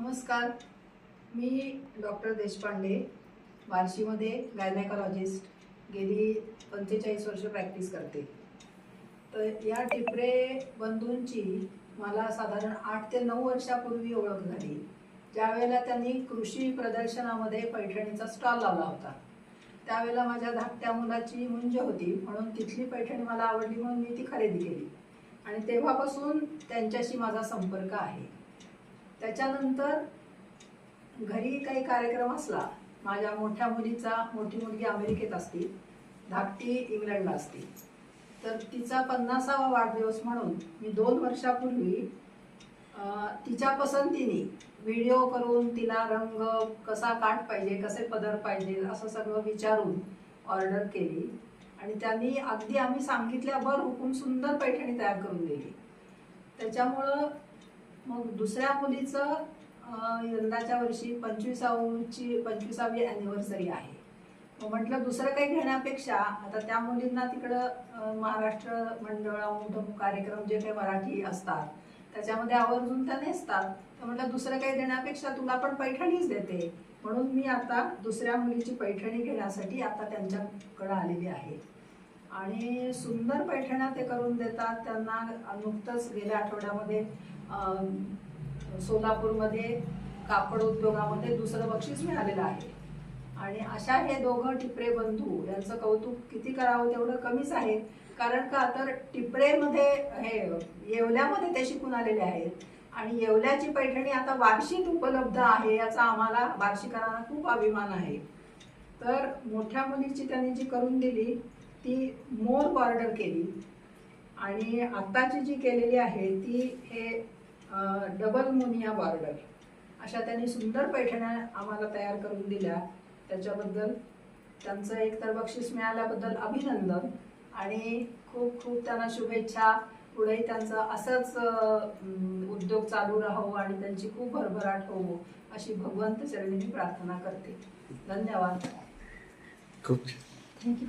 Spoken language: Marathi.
नमस्कार, मी डॉक्टर देशपांडे, बार्शीमध्ये गायनेकोलॉजिस्ट गेली 45 वर्ष प्रॅक्टिस करते। तर या टिपरे बंधूंची मला साधारण 8 ते 9 वर्षापूर्वी ओळख झाली, ज्यावेळेला त्यांनी कृषी प्रदर्शनामध्ये पैठणीचा स्टॉल लावला होता। त्यावेळेला माझ्या धाकट्या मुलाची मुंज होती, म्हणून तिथली पैठणी मला आवडली म्हणून मी ती खरेदी केली आणि तेव्हापासून त्यांच्याशी माझा संपर्क आहे। त्याच्यानंतर घरी काही कार्यक्रम असला, माझ्या मोठ्या मुलीचा मोठी मुलगी अमेरिकेत असते, धाकटी इंग्लंडला असते, तर तिचा 50वा वाढदिवस म्हणून मी 2 वर्षापूर्वी तिच्या पसंतीने व्हिडिओ करून तिला रंग कसा काठ पाहिजे, कसे पदर पाहिजे असं सगळं विचारून ऑर्डर केली आणि त्यांनी अगदी आम्ही सांगितल्यावर हुकूम सुंदर पैठणी तयार करून दिली। त्याच्यामुळं मग दुसऱ्या मुलीचं यंदाच्या वर्षी 25वी ॲनिव्हर्सरी आहे। मग म्हटलं दुसरं काही घेण्यापेक्षा आता त्या मुलींना तिकडं महाराष्ट्र मंडळ कार्यक्रम जे काही मराठी असतात त्याच्यामध्ये आवर्जून त्या नेसतात, तर म्हटलं दुसरं काही देण्यापेक्षा तुला पण पैठणीच देते, म्हणून मी आता दुसऱ्या मुलीची पैठणी घेण्यासाठी आता त्यांच्याकडे आलेली आहे आणि सुंदर पैठण्या ते करून देतात। त्यांना नुकतंच गेल्या आठवड्यामध्ये सोलापूरमध्ये कापड उद्योगामध्ये दुसरं बक्षीस मिळालेलं आहे आणि अशा हे दोघं टिपरे बंधू यांचं कौतुक किती करावं तेवढं कमीच आहे। कारण का तर टिपरेमध्ये हे येवल्यामध्ये ते शिकून आलेले आहेत आणि येवल्याची पैठणी आता बार्शीत उपलब्ध आहे, याचा आम्हाला बार्शीकरांना खूप अभिमान आहे। तर मोठ्या मुलीची त्यांनी जी करून दिली ती मोर बॉर्डर केली आणि आत्ताची जी केलेली आहे ती हे डबल मुनिया बॉर्डर, अशा त्यांनी सुंदर पैठण्या आम्हाला तयार करून दिल्या। त्याच्याबद्दल त्यांचं एकतर बक्षीस मिळाल्याबद्दल अभिनंदन आणि खूप खूप त्यांना शुभेच्छा। पुढेही त्यांचं असंच उद्योग चालू राहो आणि त्यांची खूप भरभराट हो अशी भगवंत चरणी मी प्रार्थना करते। धन्यवाद। खूप थँक्यू।